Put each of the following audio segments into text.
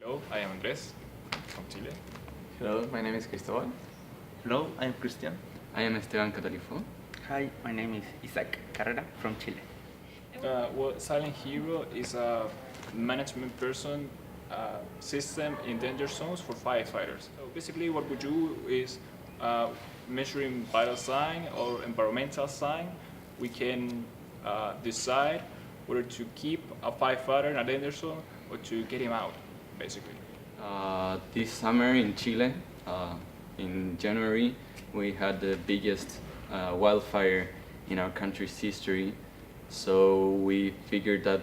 Hello, I am Andrés from Chile. Hello, my name is Cristóbal. Hello, I am Cristian. I am Esteban Cathalifaud. Hi, my name is Carrera from Chile. Silent Hero is a management person system in danger zones for firefighters. So basically what we do is measuring vital sign or environmental sign. We can decide whether to keep a firefighter in a danger zone or to get him out, basically. This summer in Chile, in January, we had the biggest wildfire in our country's history. So we figured that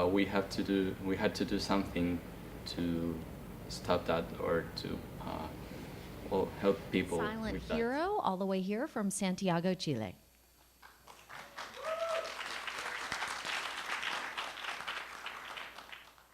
we had to do something to stop that or to help people Silent with that. Hero, all the way here from Santiago, Chile.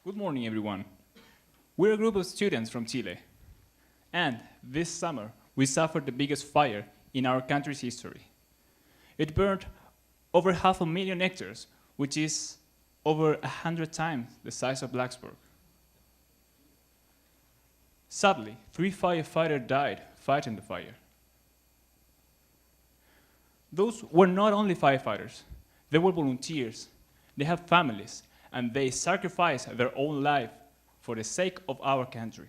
Good morning, everyone. We're a group of students from Chile. And this summer, we suffered the biggest fire in our country's history. It burned over 500,000 hectares, which is over 100 times the size of Blacksburg. Sadly, 3 firefighters died fighting the fire. Those were not only firefighters, they were volunteers, they have families, and they sacrificed their own life for the sake of our country.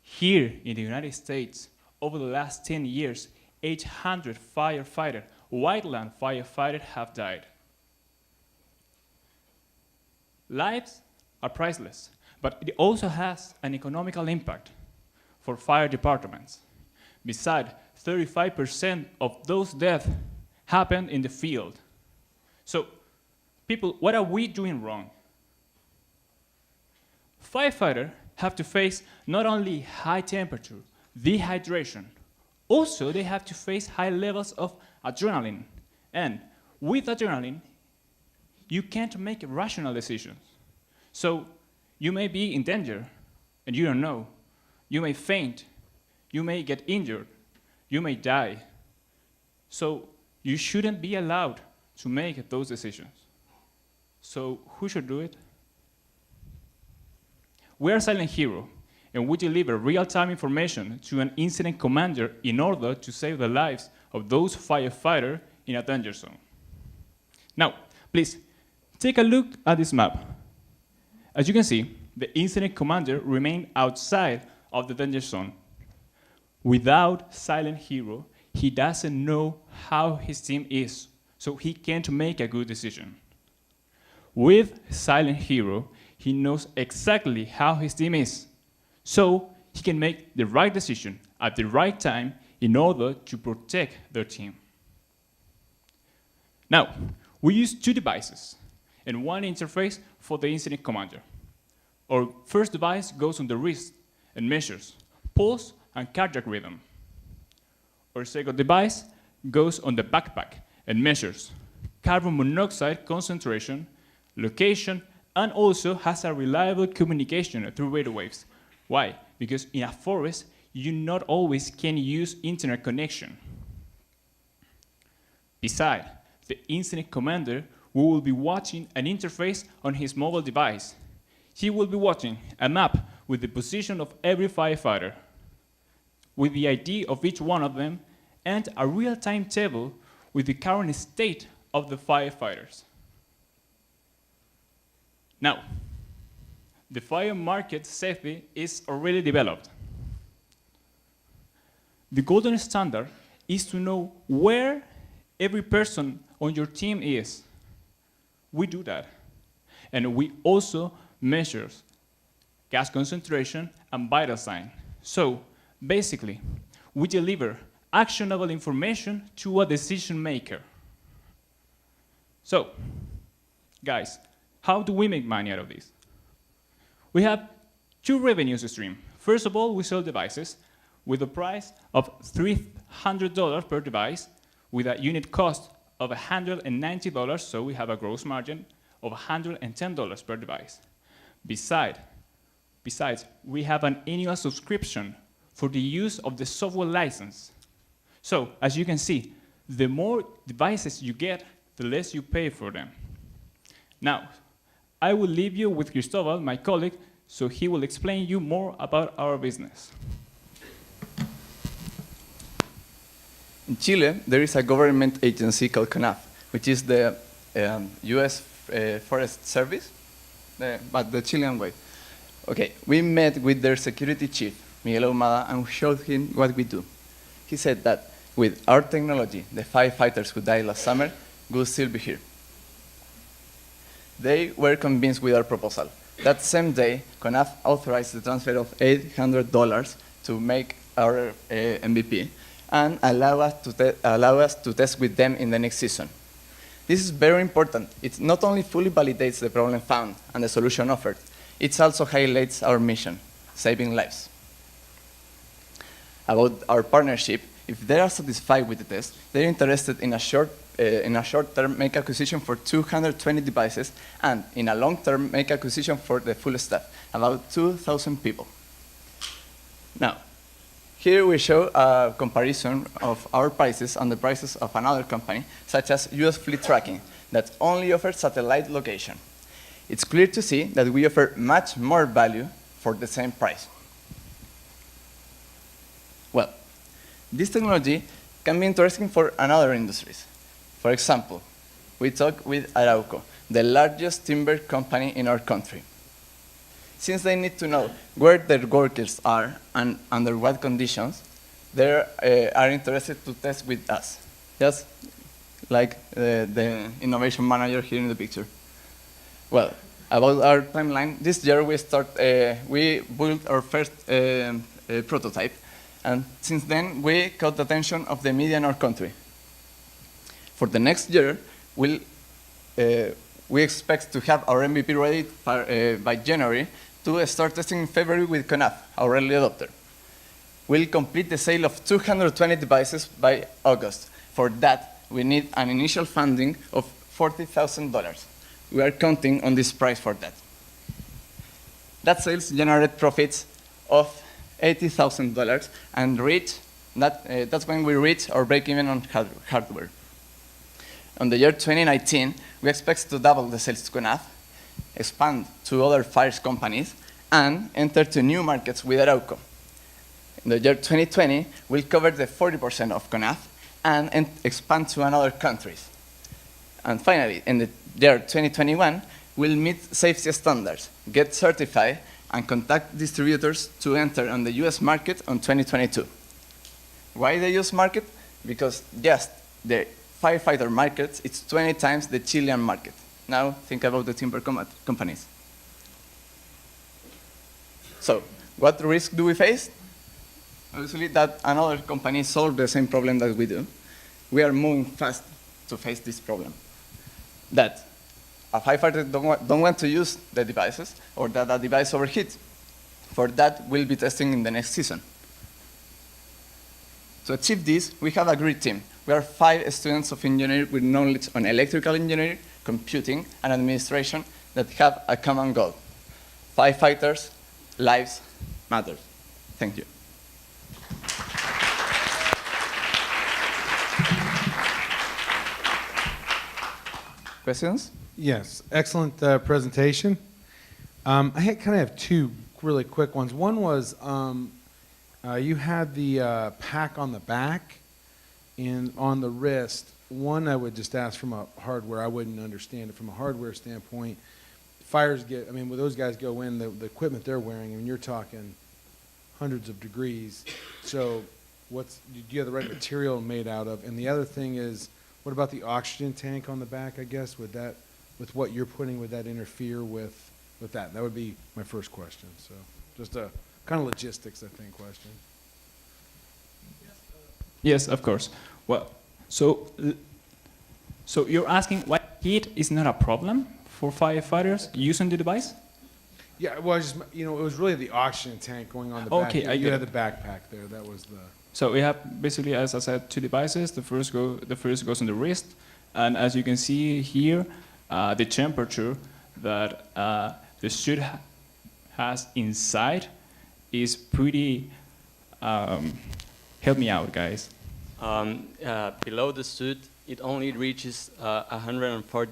Here in the United States, over the last 10 years, 800 firefighters, wildland firefighters, have died. Lives are priceless, but it also has an economical impact for fire departments. Besides, 35% of those deaths happen in the field. So, people, what are we doing wrong? Firefighters have to face not only high temperature, dehydration, also they have to face high levels of adrenaline. And with adrenaline, you can't make rational decisions. So you may be in danger and you don't know. You may faint, you may get injured, you may die. So you shouldn't be allowed to make those decisions. So who should do it? We are Silent Hero, and we deliver real-time information to an incident commander in order to save the lives of those firefighters in a danger zone. Now, please, take a look at this map. As you can see, the incident commander remained outside of the danger zone. Without Silent Hero, he doesn't know how his team is, so he can't make a good decision. With Silent Hero, he knows exactly how his team is, so he can make the right decision at the right time in order to protect their team. Now, we use 2 devices and 1 interface for the incident commander. Our first device goes on the wrist and measures pulse and cardiac rhythm. Our second device goes on the backpack and measures carbon monoxide concentration, location, and also has a reliable communication through radio waves. Why? Because in a forest, you not always can use internet connection. Besides, the incident commander will be watching an interface on his mobile device. He will be watching a map with the position of every firefighter, with the ID of each one of them, and a real-time table with the current state of the firefighters. Now, the fire market safety is already developed. The golden standard is to know where every person on your team is. We do that. And we also measure gas concentration and vital sign. So, basically, we deliver actionable information to a decision maker. So, guys, how do we make money out of this? We have 2 revenue streams. First of all, we sell devices with a price of $300 per device with a unit cost of $190, so we have a gross margin of $110 per device. Besides, we have an annual subscription for the use of the software license. So, as you can see, the more devices you get, the less you pay for them. Now, I will leave you with Cristóbal, my colleague, so he will explain you more about our business. In Chile, there is a government agency called CONAF, which is the U.S. Forest Service, but the Chilean way. Okay, we met with their security chief, Miguel Ahumada, and we showed him what we do. He said that with our technology, the firefighters who died last summer would still be here. They were convinced with our proposal. That same day, CONAF authorized the transfer of $800 to make our MVP and allow us to test with them in the next season. This is very important. It not only fully validates the problem found and the solution offered, it also highlights our mission, saving lives. About our partnership, if they are satisfied with the test, they're interested in a short-term make acquisition for 220 devices, and in a long-term make acquisition for the full staff, about 2,000 people. Now, here we show a comparison of our prices and the prices of another company, such as US Fleet Tracking, that only offers satellite location. It's clear to see that we offer much more value for the same price. Well, this technology can be interesting for another industries. For example, we talk with Arauco, the largest timber company in our country. Since they need to know where their workers are and under what conditions, they are interested to test with us, just like the innovation manager here in the picture. Well, about our timeline, this year we built our first prototype, and since then we caught the attention of the media in our country. For the next year, we expect to have our MVP ready by January to start testing in February with CONAF, our early adopter. We'll complete the sale of 220 devices by August. For that, we need an initial funding of $40,000. We are counting on this price for that. That sales generate profits of $80,000 and that's when we reach our break-even on hardware. On the year 2019, we expect to double the sales to CONAF, expand to other fires companies, and enter to new markets with Arauco. In the year 2020, we'll cover the 40% of CONAF and expand to another countries. And finally, in the year 2021, we'll meet safety standards, get certified, and contact distributors to enter on the US market on 2022. Why the US market? Because just the firefighter market, it's 20 times the Chilean market. Now think about the timber companies. So, what risk do we face? Obviously that another company solved the same problem that we do. We are moving fast to face this problem. That a firefighter don't want to use the devices or that a device overheats. For that, we'll be testing in the next season. To achieve this, we have a great team. We are 5 students of engineering with knowledge on electrical engineering, computing, and administration that have a common goal. Firefighters, lives matter. Thank you. Questions? Yes, excellent presentation. I kind of have 2 really quick ones. One was you had the pack on the back and on the wrist. One I would just ask from a hardware, I wouldn't understand it from a hardware standpoint. Fires when those guys go in, the equipment they're wearing, you're talking hundreds of degrees. So do you have the right material made out of? And the other thing is, what about the oxygen tank on the back, I guess? With what you're putting, would that interfere with that? That would be my first question. So just a kind of logistics, I think, question. Yes, of course. Well, so you're asking why heat is not a problem for firefighters using the device? Yeah, well, it was really the oxygen tank going on the back. Okay, You had the backpack there. That was the. So we have basically, as I said, 2 devices. The first goes on the wrist, and as you can see here, the temperature that the suit has inside is pretty. Help me out, guys. Below the suit, it only reaches 104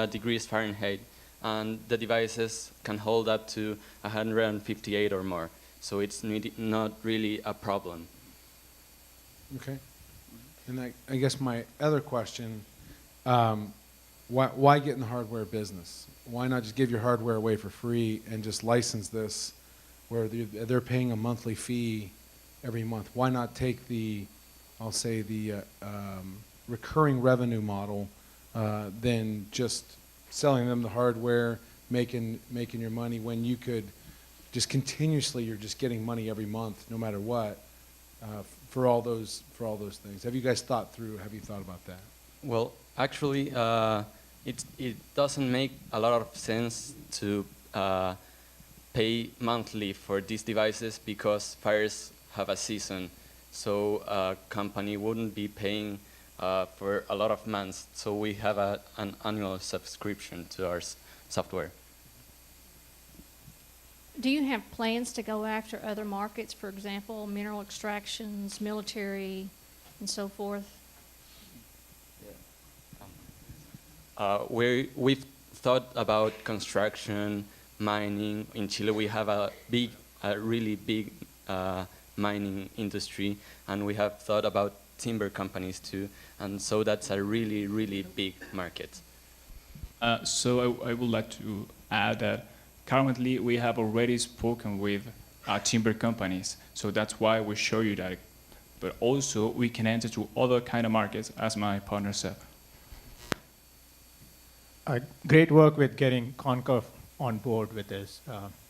degrees Fahrenheit. and the devices can hold up to 158 or more. So it's not really a problem. Okay. And I guess my other question, why get in the hardware business? Why not just give your hardware away for free and just license this where they're paying a monthly fee every month? Why not take the, I'll say the recurring revenue model, than just selling them the hardware, making your money when you could just continuously, you're just getting money every month no matter what, for all those things. Have you guys thought about that? Well, actually, it doesn't make a lot of sense to pay monthly for these devices because fires have a season. So a company wouldn't be paying for a lot of months. So we have an annual subscription to our software. Do you have plans to go after other markets, for example, mineral extractions, military, and so forth? We've thought about construction, mining. In Chile, we have a really big mining industry, and we have thought about timber companies too, and so that's a really, really big market. So I would like to add that currently we have already spoken with timber companies, so that's why we show you that. But also we can enter to other kind of markets, as my partner said. Great work with getting Concurve on board with this,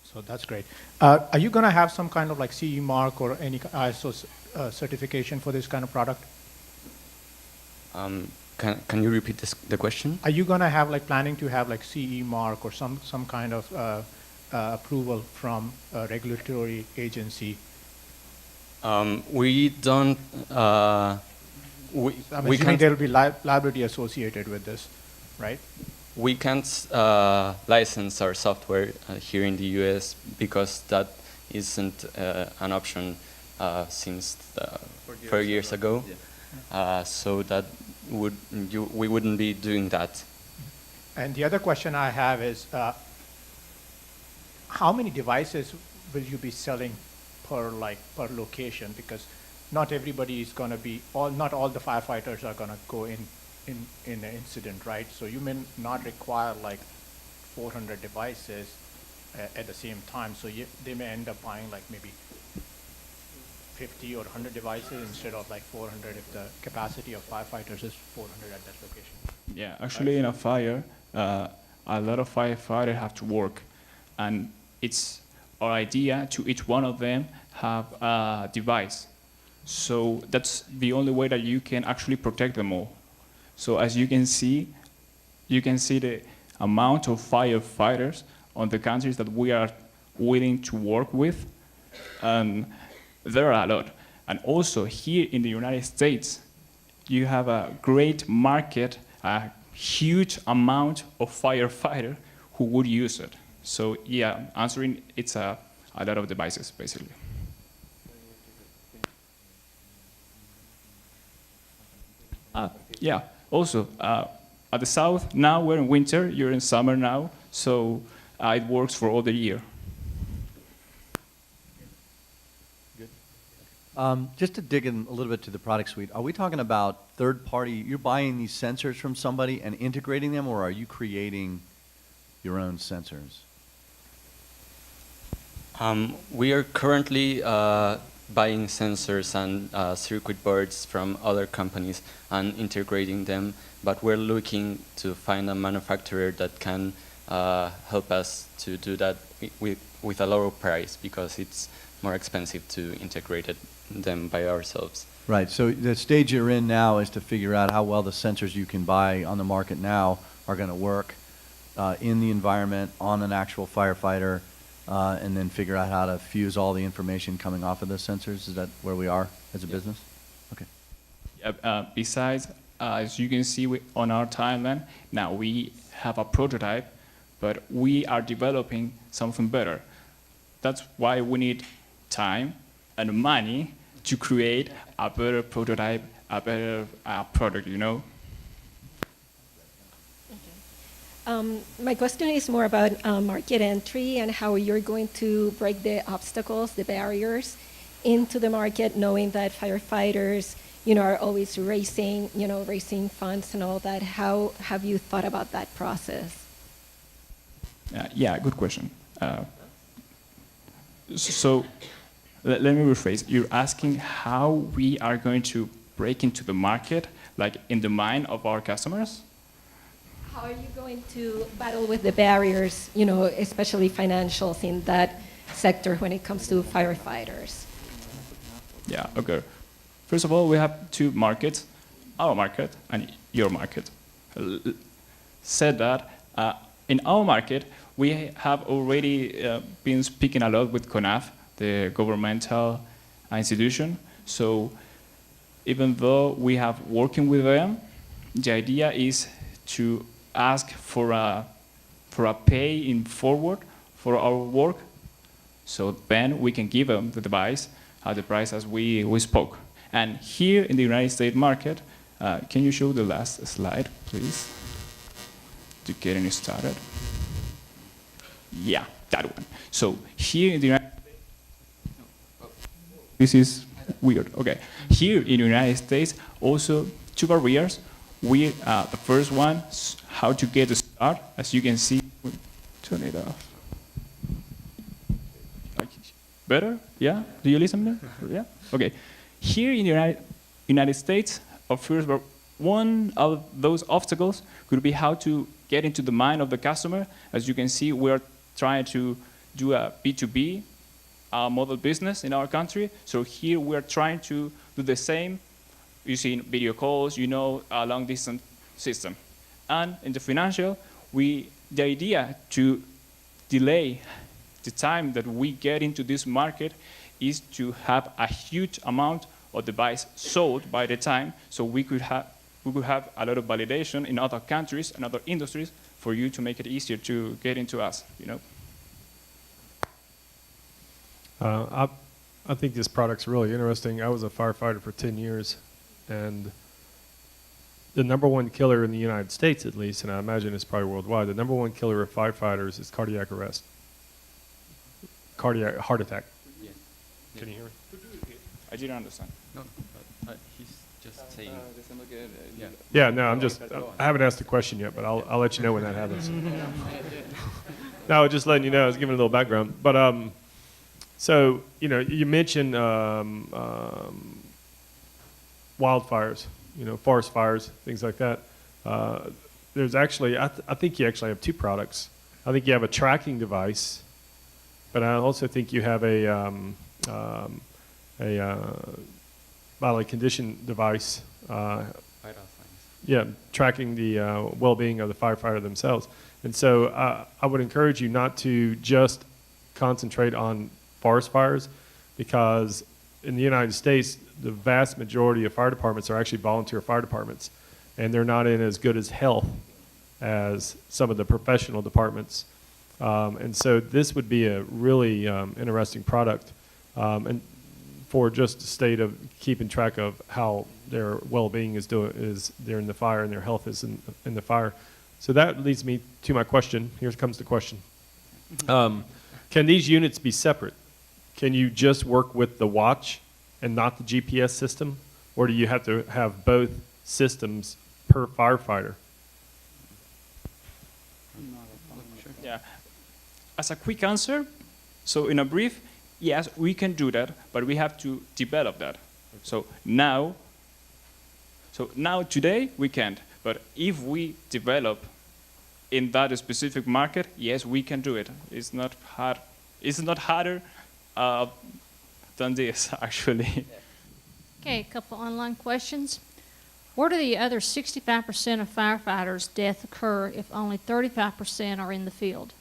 so that's great. Are you going to have some kind of like CE mark or any ISO certification for this kind of product? Can you repeat the question? Are you going to have like planning to have like CE mark or some kind of approval from a regulatory agency? We don't. I'm assuming there will be liability associated with this, right? We can't license our software here in the US because that isn't an option since 4 years ago. So that we wouldn't be doing that. And the other question I have is, how many devices will you be selling per location? Because not everybody is going to be, not all the firefighters are going to go in an incident, right? So you may not require like 400 devices at the same time. So they may end up buying like maybe 50 or 100 devices instead of like 400 if the capacity of firefighters is 400 at that location. Yeah, actually in a fire, a lot of firefighters have to work, and it's our idea to each one of them have a device. So that's the only way that you can actually protect them all. So as you can see the amount of firefighters on the countries that we are willing to work with. There are a lot. And also here in the United States, you have a great market, a huge amount of firefighters who would use it. So yeah, answering, it's a lot of devices, basically. Yeah, also, at the south, now we're in winter, you're in summer now, so it works for all the year. Just to dig in a little bit to the product suite, are we talking about third-party, you're buying these sensors from somebody and integrating them, or are you creating your own sensors? We are currently buying sensors and circuit boards from other companies and integrating them, but we're looking to find a manufacturer that can help us to do that with a lower price, because it's more expensive to integrate them by ourselves. Right, so the stage you're in now is to figure out how well the sensors you can buy on the market now are going to work in the environment, on an actual firefighter, and then figure out how to fuse all the information coming off of the sensors. Is that where we are as a business? Okay. Besides, as you can see on our timeline, now we have a prototype, but we are developing something better. That's why we need time and money to create a better prototype, a better product, you know? My question is more about market entry and how you're going to break the obstacles, the barriers into the market, knowing that firefighters, are always raising funds and all that. How have you thought about that process? Yeah, good question. So let me rephrase. You're asking how we are going to break into the market, like in the mind of our customers? How are you going to battle with the barriers, especially financials in that sector when it comes to firefighters? Yeah, okay. First of all, we have two markets, our market and your market. Said that, in our market, we have already been speaking a lot with CONAF, the governmental institution. So even though we have working with them, the idea is to ask for a pay in forward for our work. So then we can give them the device at the price as we spoke. And here in the United States market, can you show the last slide, please? To get it started. Yeah, that one. So here in the United States, this is weird. Okay, here in the United States, also two barriers. The first one, how to get a start. As you can see, turn it off. Better? Yeah? Do you listen to me? Yeah? Okay. Here in the United States, one of those obstacles could be how to get into the mind of the customer. As you can see, we're trying to do a B2B model business in our country. So here we're trying to do the same using video calls, a long distance system. And in the financial, the idea to delay the time that we get into this market is to have a huge amount of device sold by the time, so we could have a lot of validation in other countries and other industries for you to make it easier to get into us, I think this product's really interesting. I was a firefighter for 10 years, and the #1 killer in the United States, at least, and I imagine it's probably worldwide, the #1 killer of firefighters is cardiac arrest. Heart attack. Yeah. Can you hear me? I didn't understand. No, he's just saying. Yeah. Yeah, no, I haven't asked the question yet, but I'll let you know when that happens. No, just letting you know, I was giving a little background. But, so, you mentioned wildfires, forest fires, things like that. There's actually, I think you actually have two products. I think you have a tracking device, but I also think you have a bodily condition device. Yeah, tracking the well-being of the firefighter themselves. And so I would encourage you not to just concentrate on forest fires, because in the United States, the vast majority of fire departments are actually volunteer fire departments, and they're not in as good as health as some of the professional departments. And so this would be a really interesting product, and for just a state of keeping track of how their well-being is during the fire and their health is in the fire. So that leads me to my question. Here comes the question. Can these units be separate? Can you just work with the watch and not the GPS system? Or do you have to have both systems per firefighter? Yeah. As a quick answer, so in a brief, yes, we can do that, but we have to develop that. So now today we can't, but if we develop in that specific market, yes, we can do it. It's not hard. It's not harder than this, actually. Okay, a couple online questions. Where do the other 65% of firefighters' deaths occur if only 35% are in the field?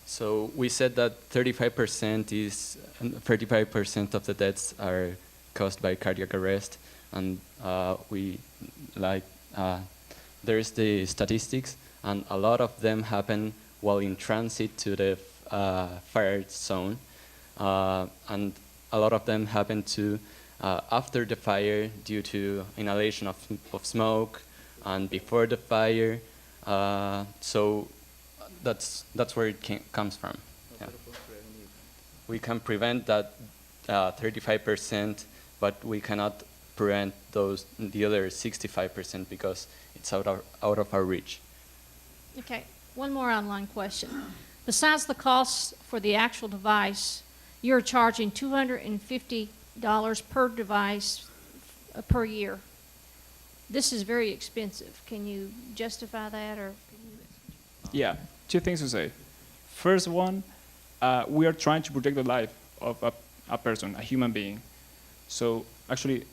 So we said that 35% of the deaths are caused by cardiac arrest, and there's the statistics, and a lot of them happen while in transit to the fire zone, and a lot of them happen to after the fire due to inhalation of smoke, and before the fire, So that's where it comes from. Yeah. We can prevent that 35%, but we cannot prevent the other 65% because it's out of our reach. Okay, one more online question. Besides the cost for the actual device, you're charging $250 per device per year. This is very expensive. Can you justify that, or? Yeah, two things to say. First one, we are trying to protect the life of a person, a human being. So actually,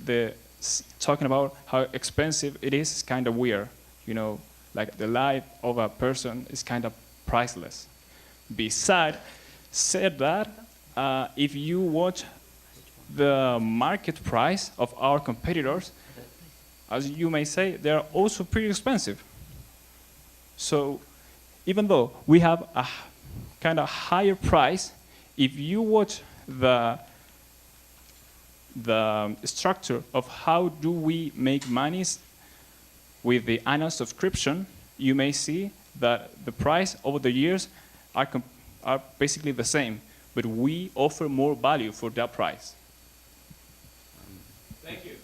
talking about how expensive it is kind of weird. You know, like the life of a person is kind of priceless. Besides, said that, if you watch the market price of our competitors, as you may say, they're also pretty expensive. So even though we have a kind of higher price, if you watch the structure of how do we make monies with the annual subscription, you may see that the price over the years are basically the same, but we offer more value for that price. Thank you.